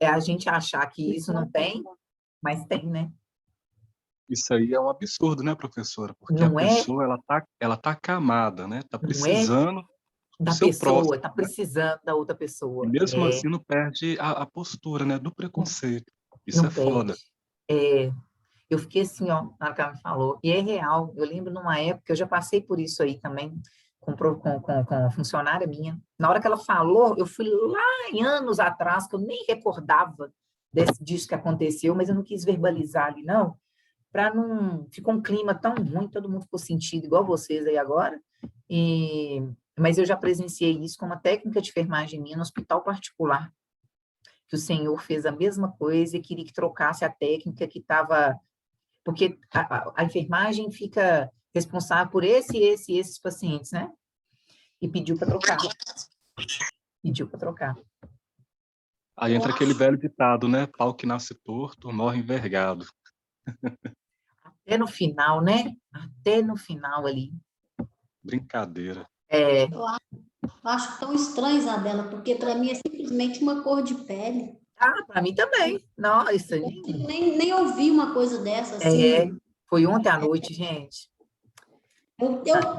É a gente achar que isso não tem, mas tem, né? Isso aí é um absurdo, né, professora? Porque a Não é? pessoa, ela tá acamada, né, tá Não é precisando do da seu pessoa, próximo, está né, precisando da outra e pessoa. mesmo assim não perde a postura, né, do preconceito. Isso é Não foda. perde. É, eu fiquei assim, ó, na hora que ela me falou, e é real. Eu lembro numa época, eu já passei por isso aí também, com funcionária minha. Na hora que ela falou, eu fui lá em anos atrás, que eu nem recordava disso que aconteceu, mas eu não quis verbalizar ali, não, para não... Ficou um clima tão ruim, todo mundo ficou sentido, igual vocês aí agora, mas eu já presenciei isso com uma técnica de enfermagem minha no hospital particular, que o senhor fez a mesma coisa e queria que trocasse a técnica que estava... Porque a enfermagem fica responsável por esses pacientes, né? E pediu para trocar. Pediu para trocar. Aí entra aquele velho ditado, né, pau que nasce torto, morre envergado. Até no final, né? Até no final ali. Brincadeira. É, Eu acho tão estranho, Isabela, porque para mim é simplesmente uma cor de pele. para mim também. Não, isso aí. Nem ouvi uma coisa dessa, É, assim. foi ontem à noite, gente.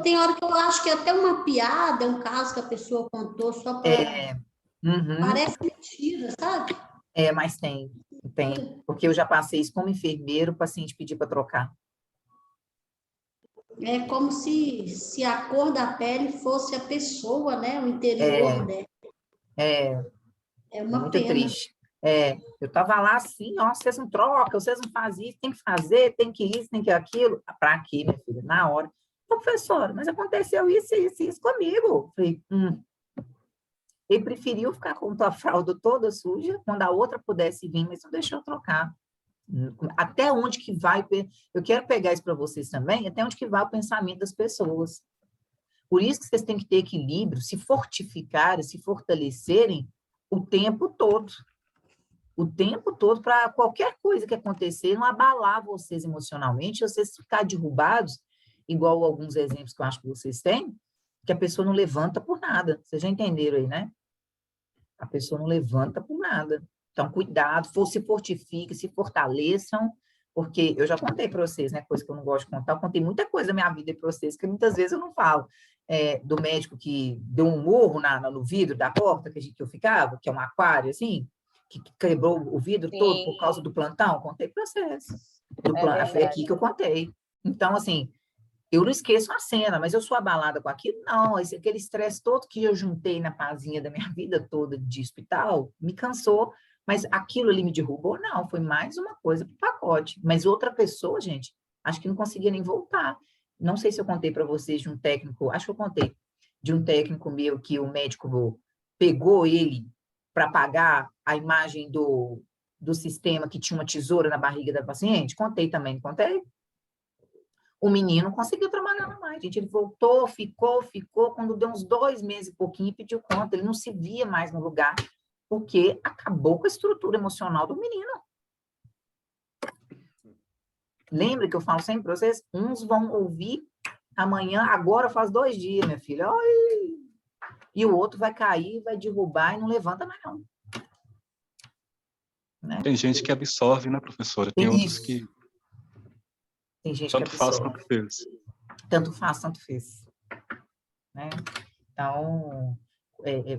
Tem hora que eu acho que é até uma piada, é um caso que a pessoa contou só para... Uhum, Parece mentira, sabe? mas tem. Porque eu já passei isso como enfermeiro, o paciente pedir para trocar. É como se a cor da pele fosse a pessoa, né? O interior dela. É É uma muito pena. triste. Eu estava lá assim, ó, vocês não trocam, vocês não fazem isso, tem que fazer, tem que isso, tem que aquilo. Para quê, minha filha? Na hora. Professora, mas aconteceu isso comigo. Falei, Ele preferiu ficar com a fralda toda suja, quando a outra pudesse vir, mas não deixou trocar. Até onde que vai... Eu quero pegar isso para vocês também, até onde que vai o pensamento das pessoas. Por isso que vocês têm que ter equilíbrio, se fortificarem, se fortalecerem o tempo todo. O tempo todo, para qualquer coisa que acontecer, não abalar vocês emocionalmente, vocês ficar derrubados, igual alguns exemplos que eu acho que vocês têm, que a pessoa não levanta por nada. Vocês já entenderam aí, né? A pessoa não levanta por nada. Então, cuidado, se fortifiquem, se fortaleçam, porque eu já contei para vocês, né, coisa que eu não gosto de contar, eu contei muita coisa da minha vida para vocês, que muitas vezes eu não falo. Do médico que deu um murro no vidro da porta que eu ficava, que é um aquário, assim, que quebrou o vidro todo por causa do plantão, contei para vocês. Foi aqui que eu contei. Então, assim, eu não esqueço a cena, mas eu sou abalada com aquilo? Não, aquele estresse todo que eu juntei na pazinha da minha vida toda de hospital, me cansou, mas aquilo ali me derrubou? Não, foi mais uma coisa para o pacote. Mas outra pessoa, gente, acho que não conseguia nem voltar. Não sei se eu contei para vocês de um técnico, acho que eu contei, de um técnico meu que o médico pegou ele para apagar a imagem do sistema que tinha uma tesoura na barriga da paciente. Contei também, contei? O menino conseguiu trabalhar mais, gente. Ele voltou, ficou. Quando deu uns 2 meses e pouquinho, pediu conta. Ele não se via mais no lugar, porque acabou com a estrutura emocional do menino. Lembra que eu falo sempre para vocês? Uns vão ouvir amanhã, agora faz 2 dias, minha filha. Ai, e o outro vai cair, vai derrubar e não levanta mais, não. Né? Tem gente que absorve, né, professora? Tem outros que tem gente tanto que faz absorve. quanto fez. Tanto faz, tanto fez. Né? Então,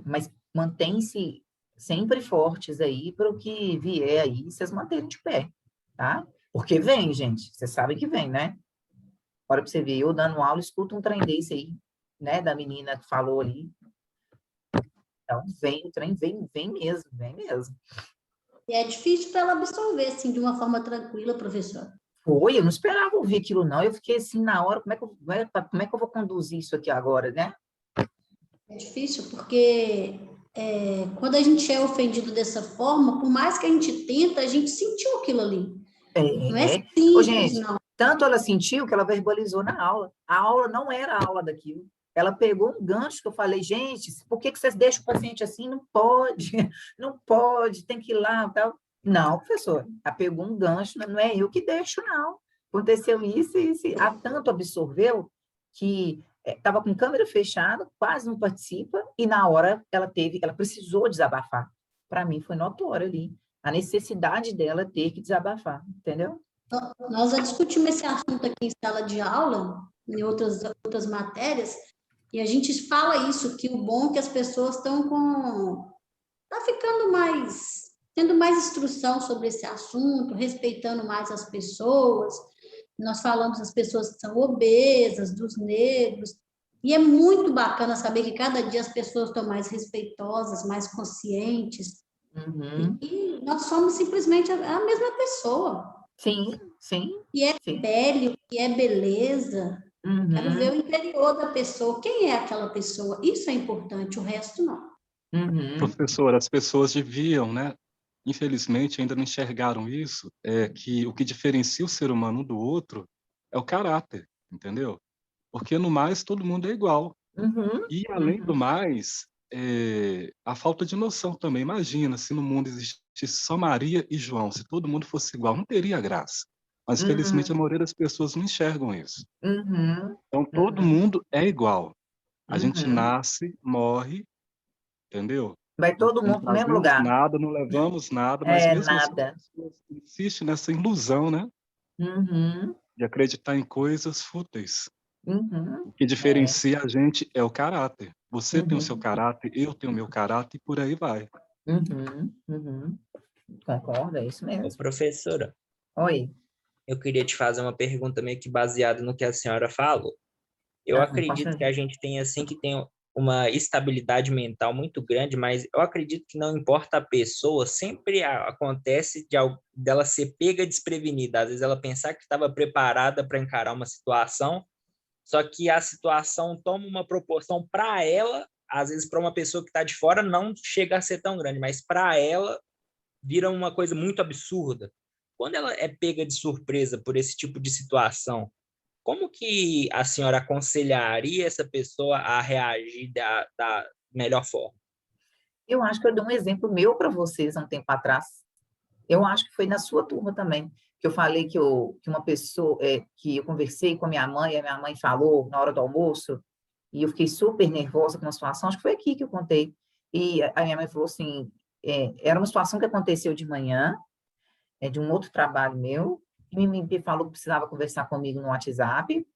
mas mantém-se sempre fortes aí para o que vier aí, vocês manterem de pé, tá? Porque vem, gente, vocês sabem que vem, né? Olha para você ver, eu dando aula, escuta um trem desse aí, né, da menina que falou ali. Então, vem, o trem vem mesmo, vem mesmo. E é difícil para ela absorver, assim, de uma forma tranquila, professor. Foi, eu não esperava ouvir aquilo, não. Eu fiquei assim, na hora, como é que eu vou conduzir isso aqui agora, né? É difícil porque quando a gente é ofendido dessa forma, por mais que a gente tenta, a gente sentiu aquilo ali. Não é simples, Ô, gente, não. tanto ela sentiu que ela verbalizou na aula. A aula não era a aula daquilo. Ela pegou um gancho que eu falei, gente, por que vocês deixam o paciente assim? Não pode, não pode, tem que ir lá. Tal. Não, professor, ela pegou um gancho, não é eu que deixo, não. Aconteceu isso e isso. Ela tanto absorveu que estava com câmera fechada, quase não participa, e na hora ela precisou desabafar. Para mim foi notório ali. a necessidade dela ter que desabafar, entendeu? Nós já discutimos esse assunto aqui em sala de aula, em outras matérias, e a gente fala isso, que o bom é que as pessoas tá ficando tendo mais instrução sobre esse assunto, respeitando mais as pessoas. Nós falamos das pessoas que são obesas, dos negros, e é muito bacana saber que cada dia as pessoas estão mais respeitosas, mais conscientes, Uhum. e nós somos simplesmente a mesma pessoa. Sim, sim. E é sim. pele, o que é beleza. Uhum. Quero ver o interior da pessoa. Quem é aquela pessoa? Isso é importante, o resto não. Uhum. Professor, as pessoas deviam, né? Infelizmente, ainda não enxergaram isso, que o que diferencia o ser humano um do outro é o caráter, entendeu? Porque, no mais, todo mundo é igual. Uhum. E, além do mais, a falta de noção também. Imagina se no mundo existisse só Maria e João, se todo mundo fosse igual, não teria graça. Mas, felizmente, a Uhum. maioria das pessoas não enxergam isso. Uhum. Então, todo Uhum. mundo é igual. A gente Uhum. nasce, morre, entendeu? Vai todo Não mundo para o mesmo trazemos lugar. nada, não levamos nada, mas mesmo assim Nada. as pessoas insistem nessa ilusão, né? Uhum. De acreditar em coisas fúteis. Uhum. O que diferencia a gente é o caráter. Você tem o seu Uhum. caráter, eu tenho o meu caráter e por aí vai. Uhum. Uhum. Concordo, é isso Ô, mesmo. professora, Oi. eu queria te fazer uma pergunta meio que baseada no que a senhora falou. Eu Posso acredito que fazer? a gente tem assim que tem uma estabilidade mental muito grande, mas eu acredito que não importa a pessoa, sempre acontece dela ser pega desprevenida. Às vezes ela pensar que estava preparada para encarar uma situação, só que a situação toma uma proporção para ela, às vezes para uma pessoa que está de fora não chega a ser tão grande, mas para ela vira uma coisa muito absurda. Quando ela é pega de surpresa por esse tipo de situação, como que a senhora aconselharia essa pessoa a reagir da melhor forma? Eu acho que eu dei um exemplo meu para vocês há um tempo atrás. Eu acho que foi na sua turma também, que eu falei que uma pessoa, que eu conversei com a minha mãe, e a minha mãe falou na hora do almoço, e eu fiquei super nervosa com uma situação, acho que foi aqui que eu contei. E a minha mãe falou assim, era uma situação que aconteceu de manhã, de um outro trabalho meu, e me falou que precisava conversar comigo no WhatsApp.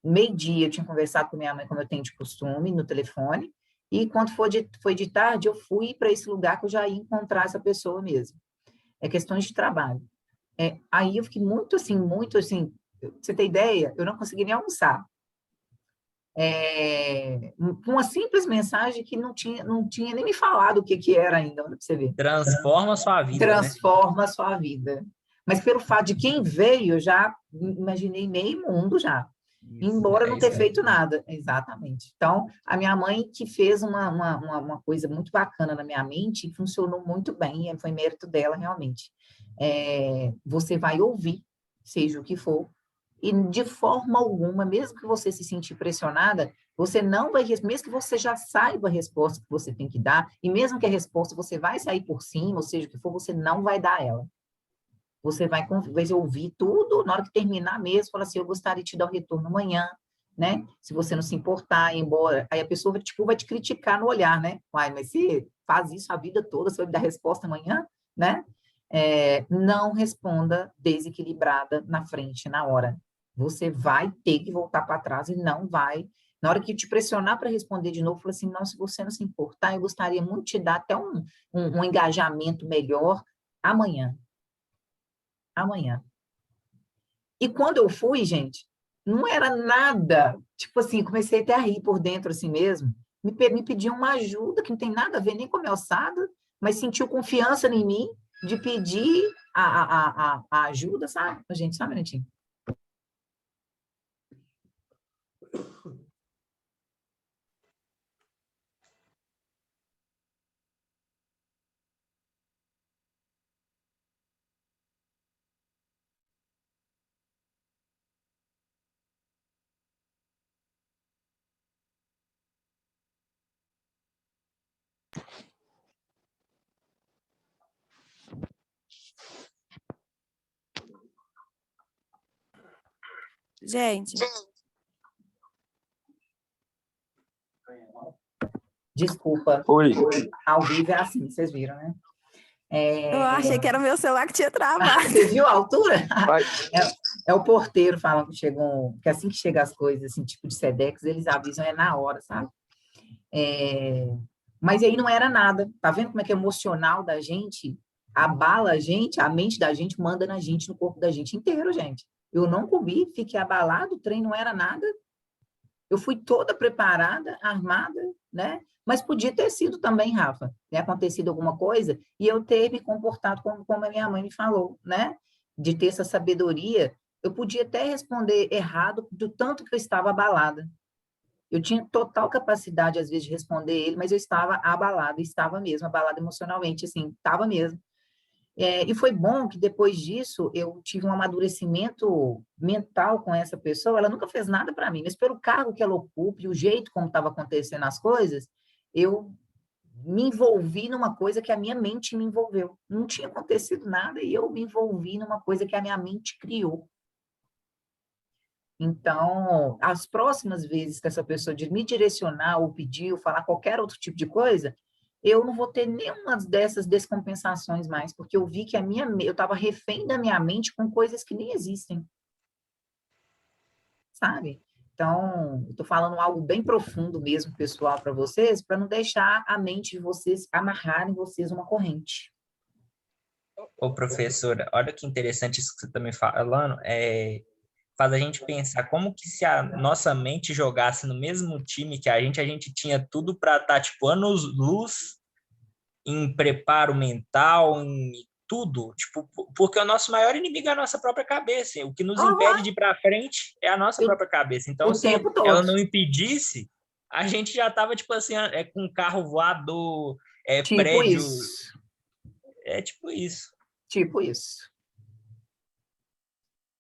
Meio-dia eu tinha conversado com minha mãe, como eu tenho de costume, no telefone, e quando foi de tarde, eu fui para esse lugar que eu já ia encontrar essa pessoa mesmo. É questões de trabalho. Aí eu fiquei muito assim, pra você ter ideia, eu não consegui nem almoçar. Com uma simples mensagem que não tinha nem me falado o que era ainda, olha para você ver. Transforma a sua vida, né? Transforma a sua vida. Mas pelo fato de quem veio, eu já imaginei meio mundo já. Isso, Embora é não ter isso feito mesmo. nada, exatamente. Então, a minha mãe que fez uma coisa muito bacana na minha mente, e funcionou muito bem, e foi mérito dela, realmente. Você vai ouvir, seja o que for, e de forma alguma, mesmo que você se sentir pressionada, você não vai, mesmo que você já saiba a resposta que você tem que dar, e mesmo que a resposta você vai sair por cima, ou seja, o que for, você não vai dar ela. Você vai ouvir tudo, na hora que terminar mesmo, fala assim, eu gostaria de te dar um retorno amanhã, né? Se você não se importar, ir embora. Aí a pessoa tipo, vai te criticar no olhar, né? Uai, mas você faz isso a vida toda, você vai me dar resposta amanhã, né? Não responda desequilibrada na frente, na hora. Você vai ter que voltar para trás e não vai. Na hora que te pressionar para responder de novo, fala assim, não, se você não se importar, eu gostaria muito de te dar até um engajamento melhor amanhã. Amanhã. E quando eu fui, gente, não era nada, tipo assim, comecei até a rir por dentro assim mesmo, me pediam uma ajuda que não tem nada a ver nem com a minha alçada, mas sentiu confiança em mim de pedir a ajuda, sabe? Gente, só um minutinho. Gente, Desculpa. Oi. Ao vivo é assim, vocês viram, né? Eu achei que era o meu celular que tinha travado. Você viu a altura? Vai. É o porteiro falando que chegou, que assim que chega as coisas, assim, tipo de Sedex, eles avisam, é na hora, sabe? Mas aí não era nada. Tá vendo como é que é emocional da gente abala a gente, a mente da gente manda na gente, no corpo da gente inteiro, gente. Eu não comi, fiquei abalado, o trem não era nada. Eu fui toda preparada, armada, né? Mas podia ter sido também, Rafa, né? Acontecido alguma coisa e eu ter me comportado como a minha mãe me falou, né? De ter essa sabedoria. Eu podia até responder errado do tanto que eu estava abalada. Eu tinha total capacidade, às vezes, de responder ele, mas eu estava abalada, estava mesmo, abalada emocionalmente, assim, estava mesmo. E foi bom que depois disso eu tive um amadurecimento mental com essa pessoa. Ela nunca fez nada para mim, mas pelo cargo que ela ocupa e o jeito como estava acontecendo as coisas, eu me envolvi numa coisa que a minha mente me envolveu. Não tinha acontecido nada e eu me envolvi numa coisa que a minha mente criou. Então, as próximas vezes que essa pessoa me direcionar ou pedir ou falar qualquer outro tipo de coisa, eu não vou ter nenhuma dessas descompensações mais, porque eu vi que eu estava refém da minha mente com coisas que nem existem, sabe? Então, eu estou falando algo bem profundo mesmo, pessoal, para vocês, para não deixar a mente de vocês amarrarem vocês uma corrente. Ô, professora, olha que interessante isso que você está me falando, faz a gente pensar como que se a nossa mente jogasse no mesmo time que a gente tinha tudo para estar, tipo, anos-luz em preparo mental, em tudo, tipo, porque o nosso maior inimigo é a nossa própria cabeça, o que nos impede de ir para frente é a nossa própria cabeça. Então, O se tempo todo. ela não impedisse, a gente já estava, tipo assim, com carro voador, Tipo prédio, isso. tipo isso. Tipo isso.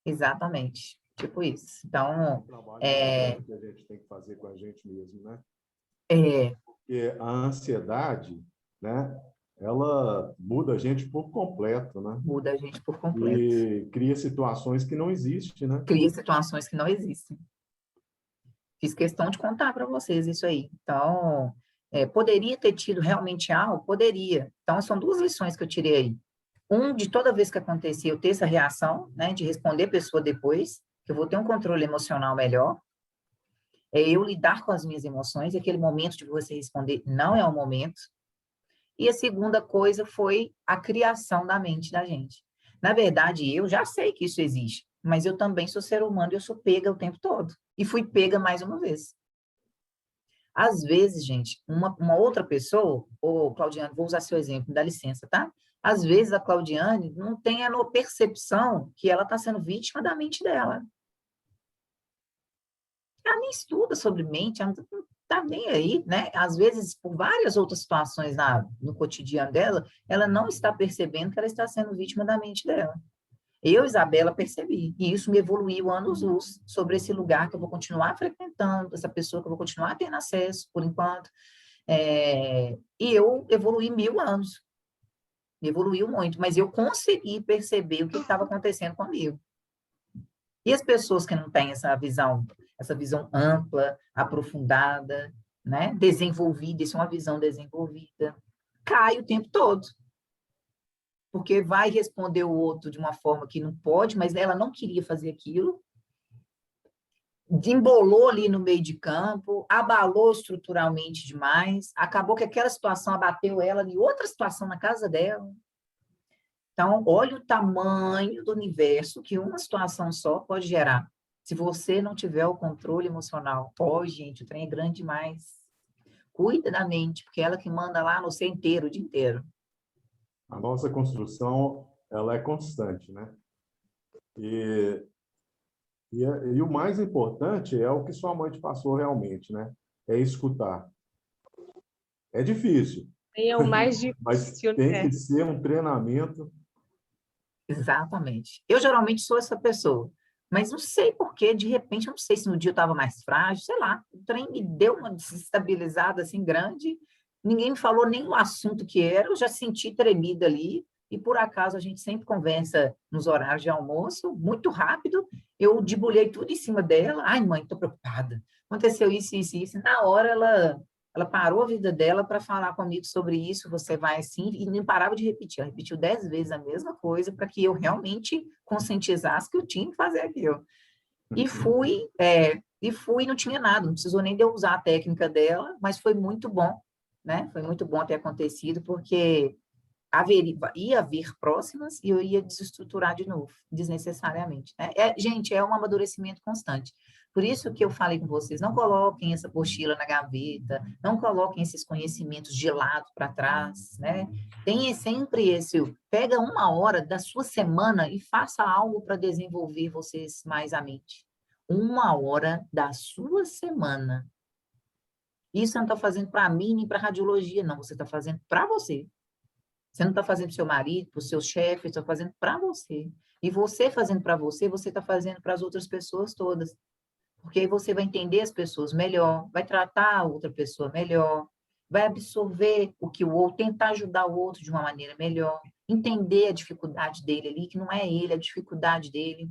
Exatamente. Tipo isso. Então, trabalho que a gente tem que fazer com a gente mesmo, né? Porque a ansiedade, né? Ela muda a gente por completo, né? Muda a gente por completo. E cria situações que não existem, né? Cria situações que não existem. Fiz questão de contar para vocês isso aí. Então, poderia ter tido realmente algo? Poderia. Então, são duas lições que eu tirei aí. De toda vez que acontecia, eu ter essa reação, né, de responder a pessoa depois, que eu vou ter um controle emocional melhor. Eu lidar com as minhas emoções, e aquele momento de você responder não é o momento. E a segunda coisa foi a criação da mente da gente. Na verdade, eu já sei que isso existe, mas eu também sou ser humano e eu sou pega o tempo todo. E fui pega mais uma vez. Às vezes, gente, uma outra pessoa, ou Claudiane, vou usar seu exemplo, dá licença, tá? Às vezes a Claudiane não tem a percepção que ela está sendo vítima da mente dela. Ela nem estuda sobre mente, ela não está nem aí, né? Às vezes, por várias outras situações no cotidiano dela, ela não está percebendo que ela está sendo vítima da mente dela. Eu, Isabela, percebi, e isso me evoluiu anos-luz sobre esse lugar que eu vou continuar frequentando, essa pessoa que eu vou continuar tendo acesso, por enquanto. E eu evoluí 1000 anos. Evoluiu muito, mas eu consegui perceber o que estava acontecendo comigo. E as pessoas que não têm essa visão ampla, aprofundada, né, desenvolvida, isso é uma visão desenvolvida, cai o tempo todo. Porque vai responder o outro de uma forma que não pode, mas ela não queria fazer aquilo, embolou ali no meio de campo, abalou estruturalmente demais, acabou que aquela situação abateu ela em outra situação na casa dela. Então, olha o tamanho do universo que uma situação só pode gerar. Se você não tiver o controle emocional, gente, o trem é grande demais. Cuida da mente, porque é ela que manda lá no seu inteiro, o dia inteiro. A nossa construção, ela é constante, né? E o mais importante é o que sua mãe te passou realmente, né? É escutar. É difícil. É o mais Mas difícil, tem né? que ser um treinamento. Exatamente. Eu geralmente sou essa pessoa, mas não sei por quê, de repente, eu não sei se no dia eu estava mais frágil, sei lá, o trem me deu uma desestabilizada assim grande, ninguém me falou nem o assunto que era, eu já senti tremida ali, e por acaso a gente sempre conversa nos horários de almoço, muito rápido, eu debulhei tudo em cima dela, ai mãe, estou preocupada, aconteceu isso, isso, isso, e na hora ela Ela parou a vida dela para falar comigo sobre isso, você vai assim, e não parava de repetir. Ela repetiu 10 vezes a mesma coisa para que eu realmente conscientizasse que eu tinha que fazer aquilo. E fui, não tinha nada, não precisou nem de eu usar a técnica dela, mas foi muito bom, né? Foi muito bom ter acontecido, porque ia haver próximas e eu ia desestruturar de novo, desnecessariamente, né? Gente, é um amadurecimento constante. Por isso que eu falei com vocês, não coloquem essa mochila na gaveta, não coloquem esses conhecimentos de lado para trás, né? Tenha sempre pega 1 hora da sua semana e faça algo para desenvolver vocês mais a mente. 1 hora da sua semana. Isso você não está fazendo para mim, nem para radiologia, não. Você está fazendo para você. Você não está fazendo para o seu marido, para o seu chefe, você está fazendo para você. E você fazendo para você, você está fazendo para as outras pessoas todas. Porque aí você vai entender as pessoas melhor, vai tratar a outra pessoa melhor, vai absorver o que o outro, tentar ajudar o outro de uma maneira melhor, entender a dificuldade dele ali, que não é ele, é a dificuldade dele.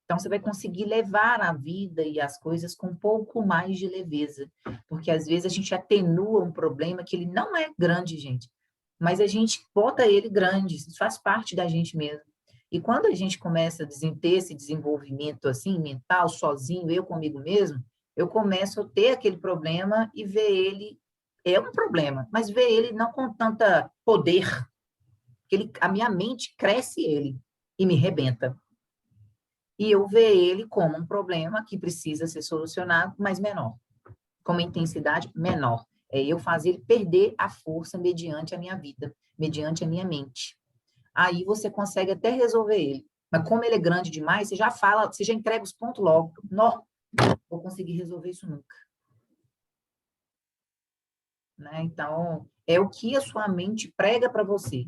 Então, você vai conseguir levar a vida e as coisas com um pouco mais de leveza. Porque, às vezes, a gente atenua um problema que ele não é grande, gente. Mas a gente bota ele grande, isso faz parte da gente mesmo. E quando a gente começa a ter esse desenvolvimento assim, mental, sozinho, eu comigo mesmo, eu começo a ter aquele problema e ver ele, é um problema, mas ver ele não com tanta poder, que a minha mente cresce ele e me rebenta. E eu ver ele como um problema que precisa ser solucionado, mas menor, com uma intensidade menor. É eu fazer ele perder a força mediante a minha vida, mediante a minha mente. Aí você consegue até resolver ele. Mas como ele é grande demais, você já fala, você já entrega os pontos logo. Não, vou conseguir resolver isso nunca. Né? Então, é o que a sua mente prega para você.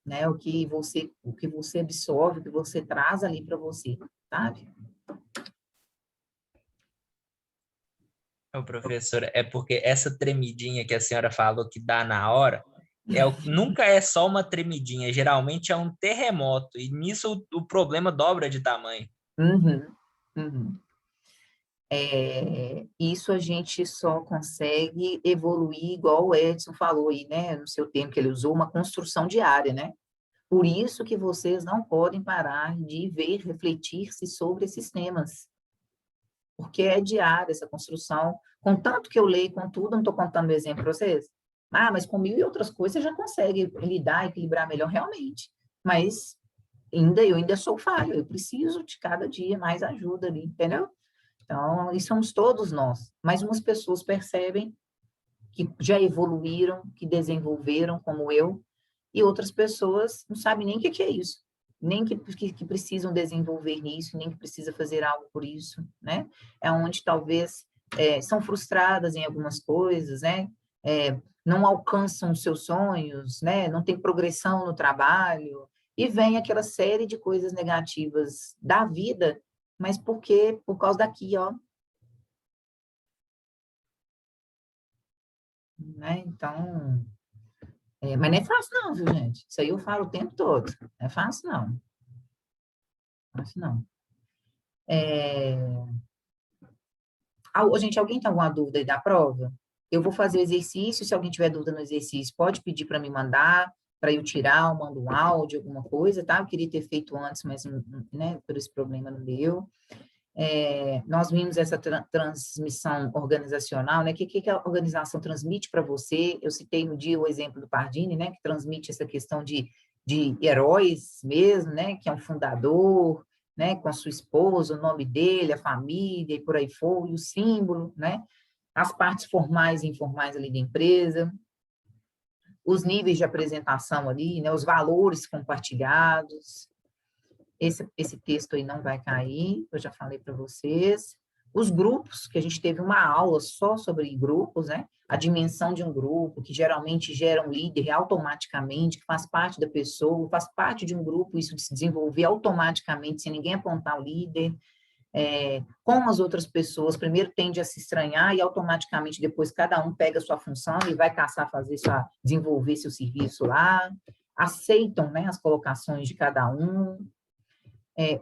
Né? O que você absorve, o que você traz ali para você, sabe? Professora, é porque essa tremidinha que a senhora falou que dá na hora, nunca é só uma tremidinha, geralmente é um terremoto, e nisso o problema dobra de tamanho. Uhum, uhum. Isso a gente só consegue evoluir, igual o Edson falou aí, né, no seu termo que ele usou, uma construção diária, né? Por isso que vocês não podem parar de ver, refletir-se sobre esses temas. Porque é diária essa construção. Contanto que eu leio, contudo, não estou contando o exemplo para vocês. Mas com 1000 e outras coisas você já consegue lidar, equilibrar melhor, realmente. Mas eu ainda sou falho, eu preciso de cada dia mais ajuda ali, entendeu? Então, e somos todos nós. Mas umas pessoas percebem que já evoluíram, que desenvolveram, como eu, e outras pessoas não sabem nem o que é isso, nem que precisam desenvolver nisso, nem que precisa fazer algo por isso, né? É onde talvez são frustradas em algumas coisas, né? Não alcançam os seus sonhos, né? Não tem progressão no trabalho, e vem aquela série de coisas negativas da vida, mas por causa daqui, ó. Né? Então, mas não é fácil não, viu, gente? Isso aí eu falo o tempo todo. Não é fácil não. Não é fácil não. Gente, alguém tem alguma dúvida aí da prova? Eu vou fazer o exercício, se alguém tiver dúvida no exercício, pode pedir para me mandar, para eu tirar, eu mando um áudio, alguma coisa, tá? Eu queria ter feito antes, mas, né, por esse problema não deu. Nós vimos essa transmissão organizacional, né? O que a organização transmite para você? Eu citei no dia o exemplo do Pardini, né? Que transmite essa questão de heróis mesmo, né? Que é um fundador, né? Com a sua esposa, o nome dele, a família e por aí foi, o símbolo, né? As partes formais e informais ali da empresa, os níveis de apresentação ali, né? Os valores compartilhados. Esse texto aí não vai cair, eu já falei para vocês. Os grupos, que a gente teve uma aula só sobre grupos, né? A dimensão de um grupo, que geralmente gera um líder automaticamente, que faz parte da pessoa, faz parte de um grupo, isso de se desenvolver automaticamente, sem ninguém apontar o líder. Como as outras pessoas, primeiro tende a se estranhar e automaticamente depois cada um pega a sua função e vai caçar desenvolver seu serviço lá. Aceitam, né, as colocações de cada um.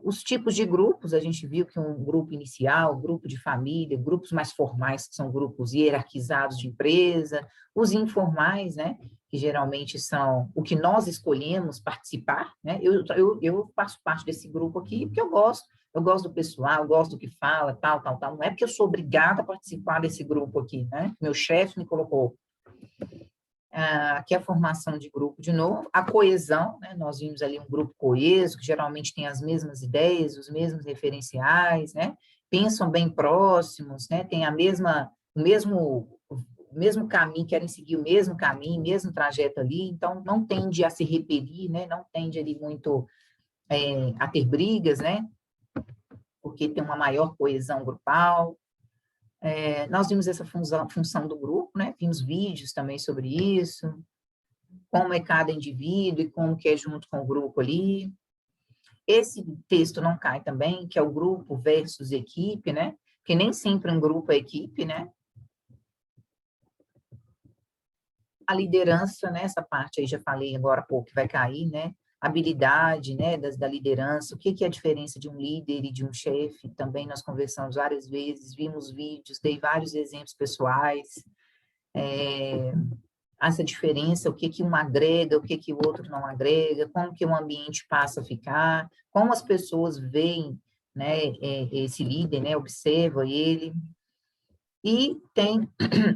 Os tipos de grupos, a gente viu que um grupo inicial, grupo de família, grupos mais formais, que são grupos hierarquizados de empresa, os informais, né, que geralmente são o que nós escolhemos participar, né, eu faço parte desse grupo aqui porque eu gosto do pessoal, eu gosto do que fala, tal, não é porque eu sou obrigada a participar desse grupo aqui, né, meu chefe me colocou. Aqui a formação de grupo de novo, a coesão, né? Nós vimos ali um grupo coeso, que geralmente tem as mesmas ideias, os mesmos referenciais, né? Pensam bem próximos, né? Tem o mesmo caminho, querem seguir o mesmo caminho, mesmo trajeto ali, então não tende a se repelir, né? Não tende ali muito a ter brigas, né? Porque tem uma maior coesão grupal. Nós vimos essa função do grupo, né? Vimos vídeos também sobre isso, como é cada indivíduo e como que é junto com o grupo ali. Esse texto não cai também, que é o grupo versus equipe, né? Porque nem sempre um grupo é equipe, né? A liderança, né? Essa parte aí já falei agora há pouco que vai cair, né? Habilidade, né, da liderança, o que é a diferença de um líder e de um chefe, também nós conversamos várias vezes, vimos vídeos, dei vários exemplos pessoais, essa diferença, o que um agrega, o que o outro não agrega, como que o ambiente passa a ficar, como as pessoas veem, né, esse líder, né, observa ele, e tem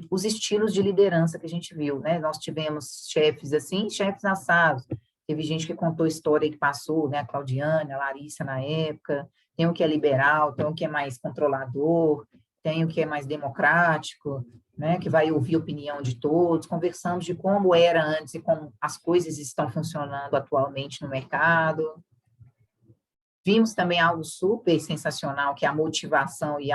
os estilos de liderança que a gente viu, né, nós tivemos chefes assim, chefes assados. Teve gente que contou história que passou, né? A Claudiane, a Larissa na época. Tem o que é liberal, tem o que é mais controlador, tem o que é mais democrático, né? Que vai ouvir a opinião de todos. Conversamos de como era antes e como as coisas estão funcionando atualmente no mercado. Vimos também algo super sensacional, que é a motivação e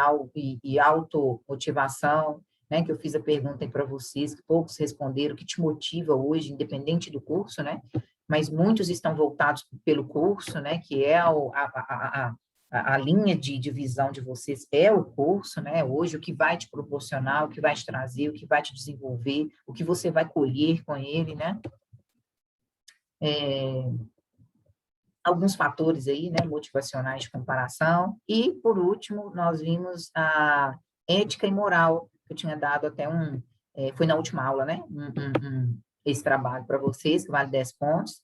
automotivação, né? Que eu fiz a pergunta aí para vocês, que poucos responderam, o que te motiva hoje, independente do curso, né? Mas muitos estão voltados pelo curso, né, que é a linha de divisão de vocês é o curso, né, hoje o que vai te proporcionar, o que vai te trazer, o que vai te desenvolver, o que você vai colher com ele, né. Alguns fatores aí, né, motivacionais de comparação, e, por último, nós vimos a ética e moral, que eu tinha dado até foi na última aula, né, esse trabalho para vocês, que vale 10 pontos.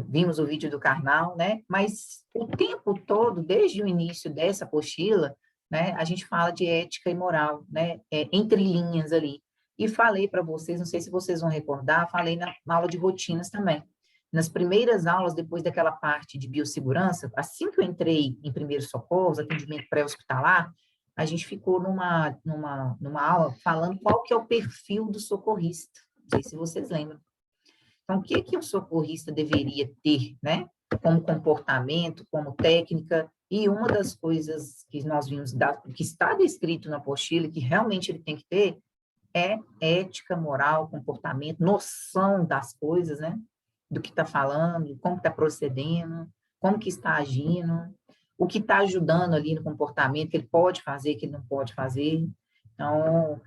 Vimos o vídeo do Karnal, né? Mas o tempo todo, desde o início dessa apostila, né, a gente fala de ética e moral, né? Entre linhas ali. E falei para vocês, não sei se vocês vão recordar, falei na aula de rotinas também. Nas primeiras aulas, depois daquela parte de biossegurança, assim que eu entrei em primeiros socorros, atendimento pré-hospitalar, a gente ficou numa aula falando qual que é o perfil do socorrista. Não sei se vocês lembram. Então, o que o socorrista deveria ter, né? Como comportamento, como técnica, e uma das coisas que nós vimos, que está descrito na apostila, e que realmente ele tem que ter, é ética, moral, comportamento, noção das coisas, né? Do que está falando, como está procedendo, como que está agindo, o que está ajudando ali no comportamento, que ele pode fazer, que ele não pode fazer. Então,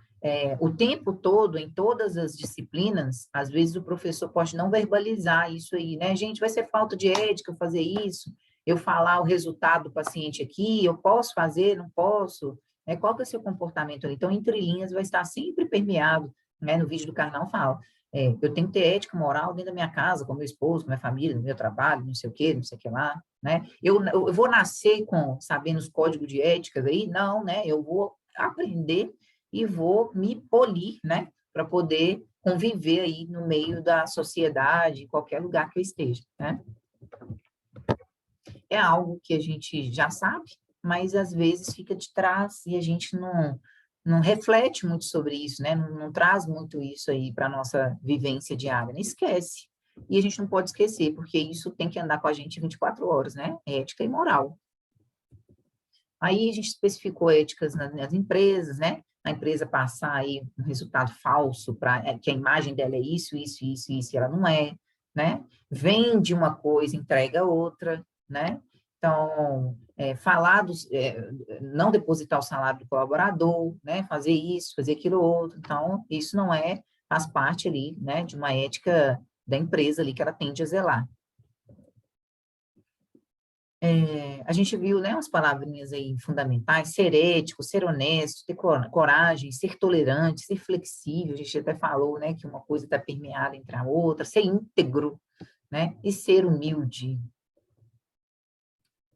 o tempo todo, em todas as disciplinas, às vezes o professor pode não verbalizar isso aí, né? Gente, vai ser falta de ética eu fazer isso, eu falar o resultado do paciente aqui, eu posso fazer, não posso, né? Qual que é o seu comportamento ali? Então, entre linhas, vai estar sempre permeado, né? No vídeo do Karnal fala, eu tenho que ter ética moral dentro da minha casa, com meu esposo, com minha família, no meu trabalho, não sei o quê, não sei o que lá, né? Eu vou nascer sabendo os códigos de ética aí? Não, né? Eu vou aprender e vou me polir, né? Para poder conviver aí no meio da sociedade, em qualquer lugar que eu esteja, né? É algo que a gente já sabe, mas às vezes fica de trás e a gente não reflete muito sobre isso, né? Não traz muito isso aí para a nossa vivência diária, né? Esquece. E a gente não pode esquecer, porque isso tem que andar com a gente 24 horas, né? Ética e moral. Aí a gente especificou éticas nas empresas, né? A empresa passar aí um resultado falso, que a imagem dela é isso, e ela não é, né? Vende uma coisa, entrega outra, né? Então, não depositar o salário do colaborador, né? Fazer isso, fazer aquilo outro. Então, isso não faz parte ali, né? De uma ética da empresa ali que ela tende a zelar. A gente viu, né, umas palavrinhas aí fundamentais: ser ético, ser honesto, ter coragem, ser tolerante, ser flexível. A gente até falou, né, que uma coisa está permeada entre a outra, ser íntegro, né, e ser humilde.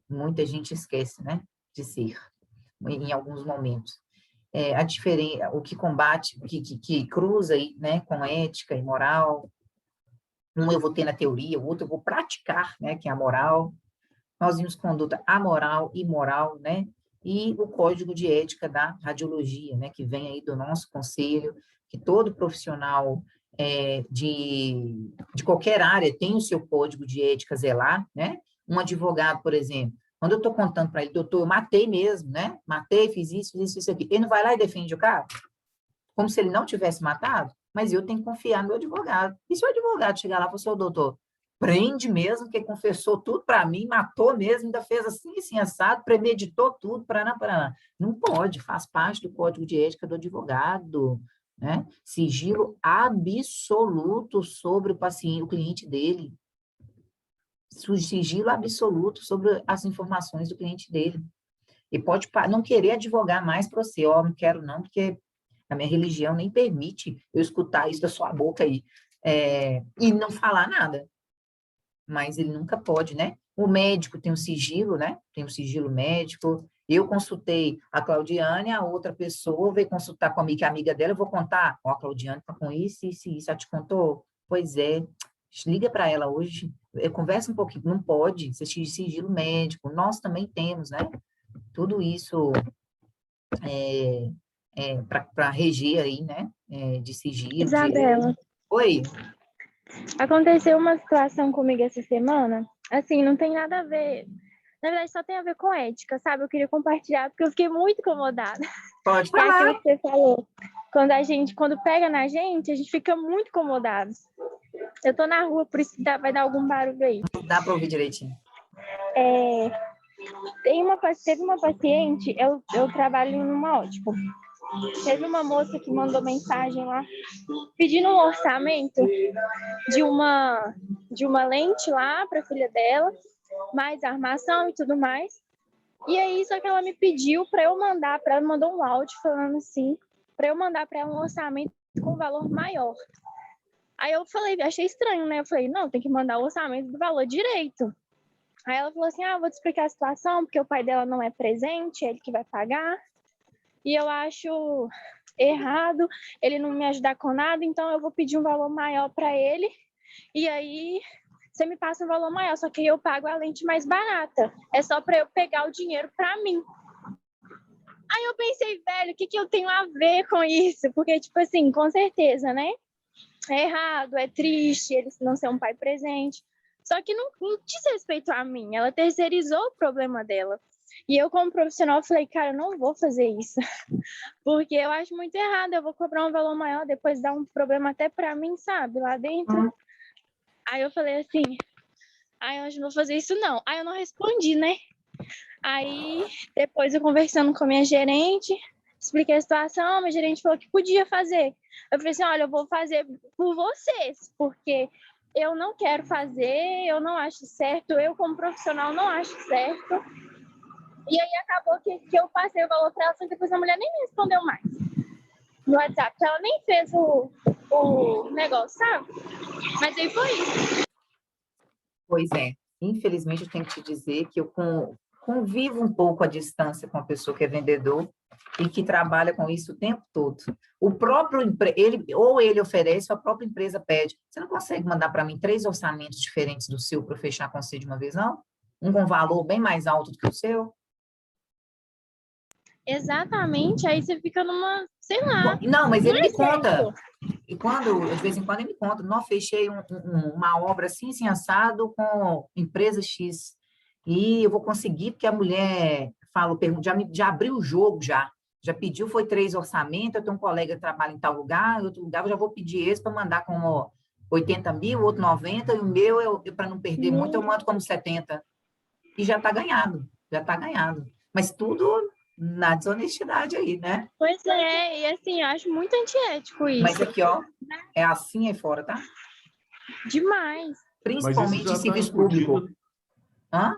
Muita gente esquece, né, de ser, em alguns momentos. A diferença, o que combate, que cruza aí, né, com ética e moral. Um eu vou ter na teoria, o outro eu vou praticar, né, que é a moral. Nós vimos conduta amoral, imoral, né? E o código de ética da radiologia, né? Que vem aí do nosso conselho, que todo profissional de qualquer área tem o seu código de ética a zelar, né? Um advogado, por exemplo, quando eu estou contando para ele, doutor, eu matei mesmo, né? Matei, fiz isso aqui. Ele não vai lá e defende o cara? Como se ele não tivesse matado? Mas eu tenho que confiar no meu advogado. E se o advogado chegar lá e falar, seu doutor, prende mesmo, que confessou tudo para mim, matou mesmo, ainda fez assim, assado, premeditou tudo, paraná. Não pode, faz parte do código de ética do advogado, né? Sigilo absoluto sobre o paciente, o cliente dele. Sigilo absoluto sobre as informações do cliente dele. E pode não querer advogar mais para você, não quero não, porque a minha religião nem permite eu escutar isso da sua boca aí, e não falar nada. Mas ele nunca pode, né? O médico tem um sigilo, né? Tem um sigilo médico. Eu consultei a Claudiane, a outra pessoa veio consultar comigo, que é amiga dela, eu vou contar. Ó, a Claudiane tá com isso, ela te contou? Pois é. Liga para ela hoje, conversa um pouquinho. Não pode, você tem sigilo médico. Nós também temos, né? Tudo isso para reger aí, né? De sigilo. Isabela. Oi. Aconteceu uma situação comigo essa semana, assim, não tem nada a ver, na verdade só tem a ver com ética, sabe? Eu queria compartilhar porque eu fiquei muito incomodada. Pode falar. É aquilo que você falou, quando pega na gente, a gente fica muito incomodado. Eu tô na rua, por isso vai dar algum barulho aí. Dá para ouvir direitinho. Teve uma paciente, eu trabalho numa ótica. Teve uma moça que mandou mensagem lá pedindo um orçamento de uma lente lá para a filha dela, mais armação e tudo mais. E aí, só que ela me pediu para eu mandar, ela mandou um áudio falando assim, para eu mandar para ela um orçamento com valor maior. Aí eu falei, achei estranho, né? Eu falei, não, tem que mandar o orçamento do valor direito. Aí ela falou assim, vou te explicar a situação, porque o pai dela não é presente, é ele que vai pagar. E eu acho errado ele não me ajudar com nada, então eu vou pedir um valor maior para ele, e aí você me passa um valor maior, só que eu pago a lente mais barata, é só para eu pegar o dinheiro para mim. Aí eu pensei, velho, o que eu tenho a ver com isso? Porque, tipo assim, com certeza, né? É errado, é triste ele não ser um pai presente, só que não diz respeito a mim, ela terceirizou o problema dela. E eu, como profissional, falei, cara, eu não vou fazer isso, porque eu acho muito errado, eu vou cobrar um valor maior, depois dar um problema até para mim, sabe, lá dentro. Aí eu falei assim, eu acho que não vou fazer isso não. Aí eu não respondi, né? Aí, depois eu conversando com a minha gerente, expliquei a situação, minha gerente falou que podia fazer. Eu falei assim, olha, eu vou fazer por vocês, porque eu não quero fazer, eu não acho certo, eu como profissional não acho certo. E aí acabou que eu passei o valor para ela, só que depois a mulher nem me respondeu mais no WhatsApp. Ela nem fez o negócio, sabe? Mas aí foi isso. Pois é. Infelizmente, eu tenho que te dizer que eu convivo um pouco à distância com a pessoa que é vendedor e que trabalha com isso o tempo todo. O próprio ele oferece, ou a própria empresa pede. Você não consegue mandar para mim 3 orçamentos diferentes do seu para eu fechar com você de uma vez, não? Um com valor bem mais alto do que o seu? Exatamente, aí você fica numa, sei lá. Não, mas ele me certo. conta. E de vez em quando ele me conta, não, fechei uma obra assim assado com empresa X. E eu vou conseguir, porque a mulher já abriu o jogo já pediu, foi 3 orçamentos, eu tenho um colega que trabalha em tal lugar, em outro lugar, eu já vou pedir esse para mandar como 80 mil, outro 90, e o meu, para não perder muito, eu mando como 70. E já está ganhado. Mas tudo na desonestidade aí, né? Pois é, e assim, eu acho muito antiético isso. Mas aqui, ó, é assim aí fora, tá? Demais. Principalmente em serviço público. Hã?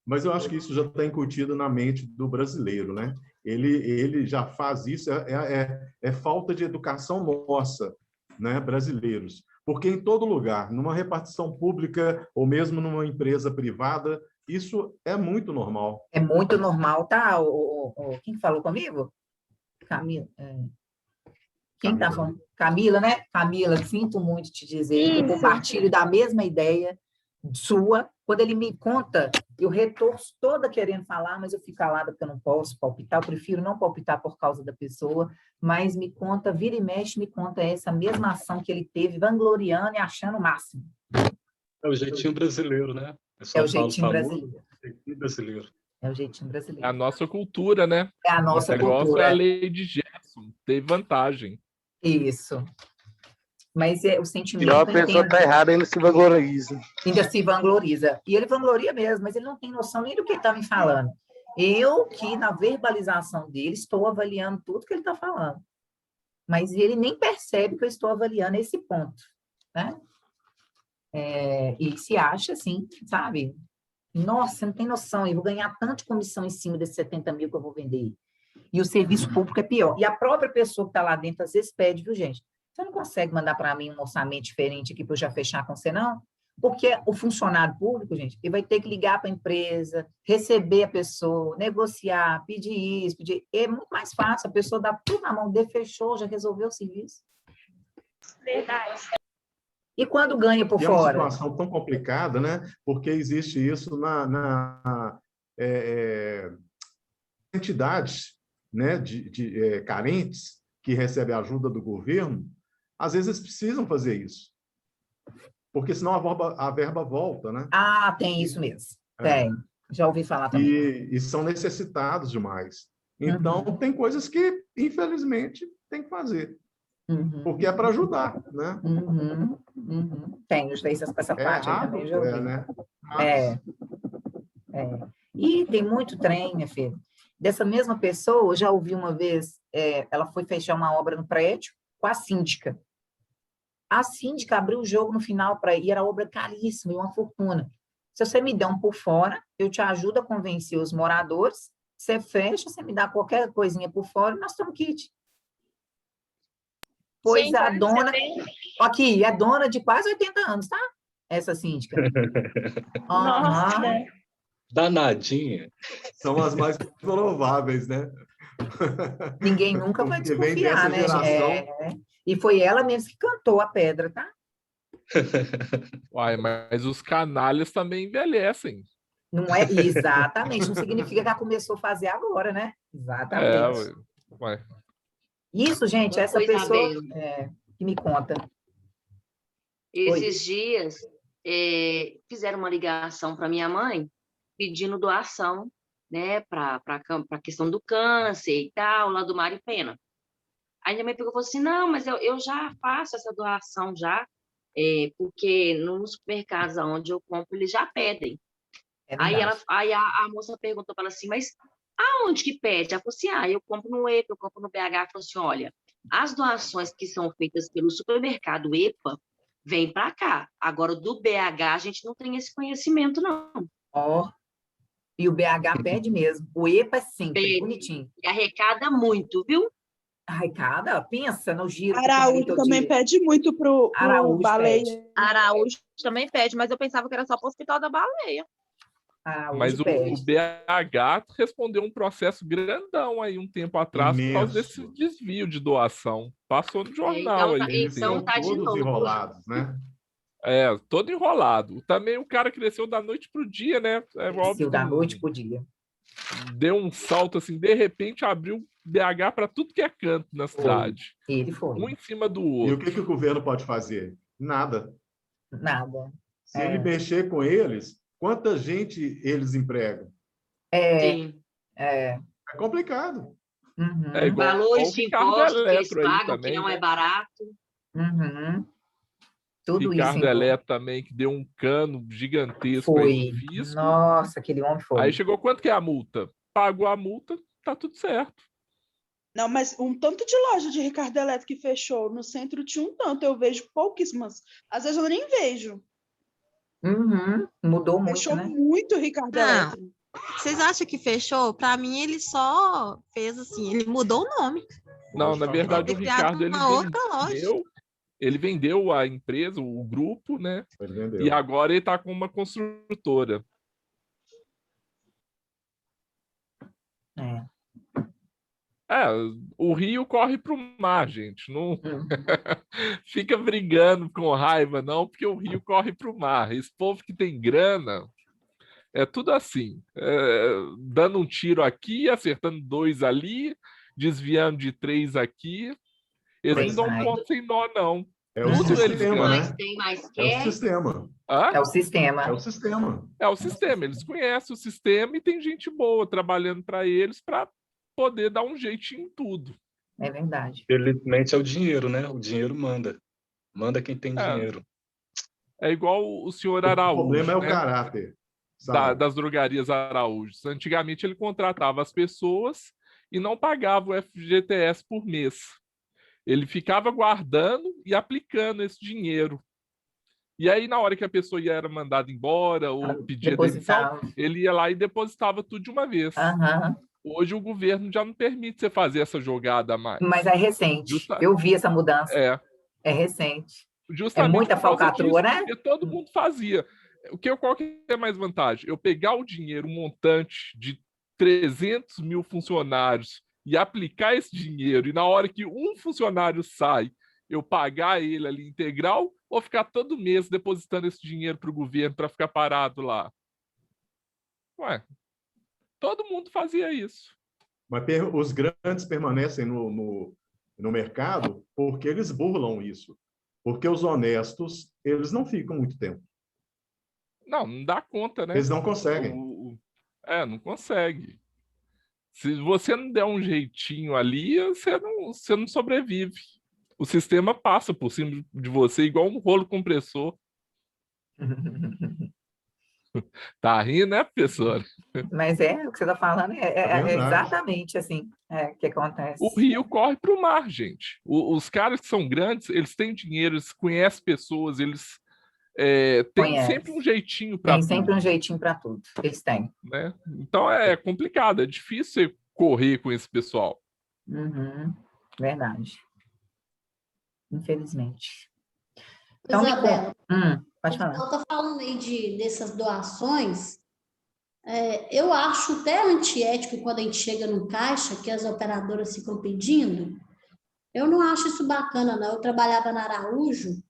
Mas eu acho que isso já está incutido na mente do brasileiro, né? Ele já faz isso, é falta de educação nossa, né, brasileiros. Porque em todo lugar, numa repartição pública ou mesmo numa empresa privada, isso é muito normal. É muito normal, tá? Quem falou comigo? Camila. Quem tá falando? Camila, né? Camila, sinto muito te dizer, eu Isso. compartilho da mesma ideia sua. Quando ele me conta, eu retorço toda querendo falar, mas eu fico calada porque eu não posso palpitar, eu prefiro não palpitar por causa da pessoa, mas me conta, vira e mexe, me conta essa mesma ação que ele teve, vangloriando e achando o máximo. É o jeitinho brasileiro, né? É o jeitinho brasileiro. Jeitinho brasileiro. É o jeitinho É brasileiro. a nossa cultura, né? É a nossa O negócio cultura. é a lei de Gerson, teve vantagem. Isso. Mas o sentimento... Pior a pessoa tá errada, ainda se valoriza. Ainda se vangloriza. E ele vangloria mesmo, mas ele não tem noção nem do que ele está me falando. Eu que, na verbalização dele, estou avaliando tudo que ele está falando. Mas ele nem percebe que eu estou avaliando esse ponto, né? E se acha assim, sabe? Nossa, você não tem noção, eu vou ganhar tanto de comissão em cima desses 70 mil que eu vou vender. E o serviço público é pior. E a própria pessoa que está lá dentro, às vezes, pede, viu, gente? Você não consegue mandar para mim um orçamento diferente aqui para eu já fechar com você, não? Porque o funcionário público, gente, ele vai ter que ligar para a empresa, receber a pessoa, negociar, pedir isso, pedir... É muito mais fácil, a pessoa dá tudo na mão dele, fechou, já resolveu o serviço. Verdade. E quando ganha por E fora? é uma situação tão complicada, né? Porque existe isso entidades, né, carentes que recebem ajuda do governo. Às vezes precisam fazer isso, porque senão a verba volta, né? Ah, tem isso mesmo. Tem. Já ouvi falar também. E são necessitados demais. Então, tem coisas que, infelizmente, tem que fazer. Porque é para ajudar, né? Tem, eu sei essa parte aí também, já ouvi. né? E tem muito trem, minha filha. Dessa mesma pessoa, eu já ouvi uma vez, ela foi fechar uma obra no prédio com a síndica. A síndica abriu o jogo no final para ir, era obra caríssima e uma fortuna. Se você me der um por fora, eu te ajudo a convencer os moradores, você fecha, você me dá qualquer coisinha por fora, nós estamos kit. Pois Gente, a olha, dona... você tem- Aqui, é dona de quase 80 anos, tá? Essa síndica. Nossa. Danadinha. São as mais prováveis, né? Ninguém nunca vai Porque vem desconfiar, dessa né? geração. E foi ela mesmo que cantou a pedra, tá? Uai, mas os canalhas também envelhecem. Não é? Exatamente. Não significa que ela começou a fazer agora, né? Exatamente. Uai. Isso, gente, essa Oi, pessoa Isabel. que me conta. Esses dias fizeram uma ligação para minha mãe pedindo doação, né, para a questão do câncer e tal, lá do Mário Pena. Aí minha mãe pegou e falou assim, não, mas eu já faço essa doação já, porque nos supermercados onde eu compro, eles já pedem. Aí a moça perguntou para ela assim, mas aonde que pede? Ela falou assim, eu compro no EPA, eu compro no BH. Ela falou assim, olha, as doações que são feitas pelo supermercado EPA, vem para cá. Agora, do BH, a gente não tem esse conhecimento, não. E o BH pede mesmo. O EPA é sempre Pede. bonitinho. E arrecada muito, viu? Arrecada? Pensa no giro. Araújo também pede muito pro Baleia. Pede. Araújo também pede, mas eu pensava que era só para o Hospital da Baleia. Mas o BH respondeu um processo grandão aí um tempo atrás por causa desse desvio de doação. Passou no jornal aí. Então tá de novo. Enrolados, né? Todo enrolado. Também o cara cresceu da noite pro dia, né? Cresceu da noite pro dia. Deu um salto assim, de repente abriu BH para tudo que é canto na cidade. Ele foi. Um em cima do outro. E o que o governo pode fazer? Nada. Nada. Se ele mexer com eles, quanta gente eles empregam? Sim. É complicado. Valores de impostos que eles pagam, que não é barato. Tudo Ricardo isso. Eletro também, que deu um cano gigantesco Foi. aí no fisco. Nossa, aquele homem foi. Aí chegou, quanto que é a multa? Pagou a multa, tá tudo certo. Não, mas um tanto de loja de Ricardo Eletro que fechou no centro tinha um tanto. Eu vejo pouquíssimas. Às vezes eu nem vejo. Mudou muito, Fechou né? muito o Ricardo Elétrico. Vocês acham que fechou? Para mim, ele só fez assim, ele mudou o nome. Não, na verdade, o Ele criado Ricardo uma outra loja. ele vendeu a empresa, o grupo, né? Ele vendeu. E agora ele está com uma construtora. O rio corre para o mar, gente. Não fica brigando com raiva, não, porque o rio corre para o mar. Esse povo que tem grana, é tudo assim. Dando um tiro aqui, acertando 2 ali, desviando de 3 aqui. Eles não dão ponto sem nó, não. É o sistema, né? É o sistema. É o sistema. É o sistema. É o sistema. Eles conhecem o sistema e tem gente boa trabalhando para eles para poder dar um jeitinho em tudo. É verdade. Felizmente é o dinheiro, né? O dinheiro manda. Manda quem tem dinheiro. É igual o senhor Araújo. O problema é o né? caráter. Das drogarias Araújo. Antigamente ele contratava as pessoas e não pagava o FGTS por mês. Ele ficava guardando e aplicando esse dinheiro. E aí, na hora que a pessoa era mandada embora ou pedia demissão, ele ia lá e depositava tudo de uma vez. Hoje o governo já não permite você fazer essa jogada mais. Mas é recente. Eu vi essa mudança. É recente. Justamente é muita falcatrua, né? Porque todo mundo fazia. Qual que é mais vantagem? Eu pegar o dinheiro, um montante de 300 mil funcionários e aplicar esse dinheiro, e na hora que um funcionário sai, eu pagar ele ali integral, ou ficar todo mês depositando esse dinheiro para o governo para ficar parado lá? Ué, todo mundo fazia isso. Mas os grandes permanecem no mercado porque eles burlam isso. Porque os honestos, eles não ficam muito tempo. Não dá conta, né? Eles não conseguem. Não consegue. Se você não der um jeitinho ali, você não sobrevive. O sistema passa por cima de você igual um rolo compressor. Tá rindo, né, professora? Mas o que você está falando é exatamente assim que acontece. O rio corre para o mar, gente. Os caras que são grandes, eles têm dinheiro, eles conhecem pessoas, eles têm sempre um jeitinho para tudo. Tem sempre um jeitinho para tudo. Eles têm. Né? Então é complicado, é difícil você correr com esse pessoal. Verdade. Infelizmente. Então, Isabela, pode falar. Ela está falando aí dessas doações. Eu acho até antiético quando a gente chega no caixa, que as operadoras ficam pedindo. Eu não acho isso bacana, não. Eu trabalhava na Araújo,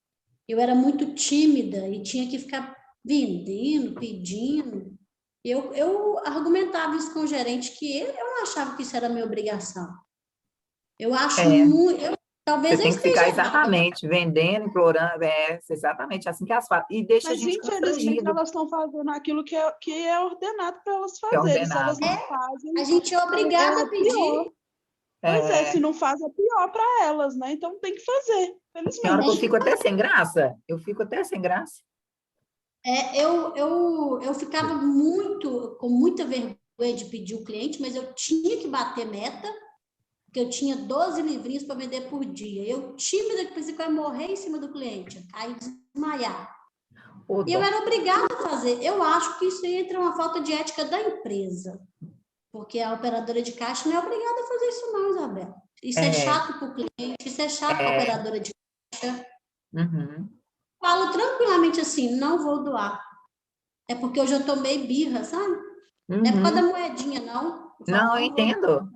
eu era muito tímida e tinha que ficar vendendo, pedindo. Eu argumentava isso com o gerente, que eu não achava que isso era minha obrigação. Eu acho muito... Talvez você tem que ficar exatamente vendendo, implorando, exatamente assim que elas fazem. E deixa a gente infelizmente elas estão fazendo aquilo que é ordenado para elas fazerem. Se elas não fazem, a gente é obrigada a pedir. Pois se não faz, é pior para elas, né? Então tem que fazer. Senhora, eu fico até sem graça. Eu ficava com muita vergonha de pedir o cliente, mas eu tinha que bater meta, porque eu tinha 12 livrinhos para vender por dia. Eu, tímida, que pensei que eu ia morrer em cima do cliente, aí desmaiar. E eu era obrigada a fazer. Eu acho que isso entra uma falta de ética da empresa, porque a operadora de caixa não é obrigada a fazer isso não, Isabela. Isso é chato para o cliente, isso é chato para a operadora de caixa. Falo tranquilamente assim, não vou doar. É porque eu já tomei birra, sabe? Não é por causa da moedinha, não. Não, eu entendo.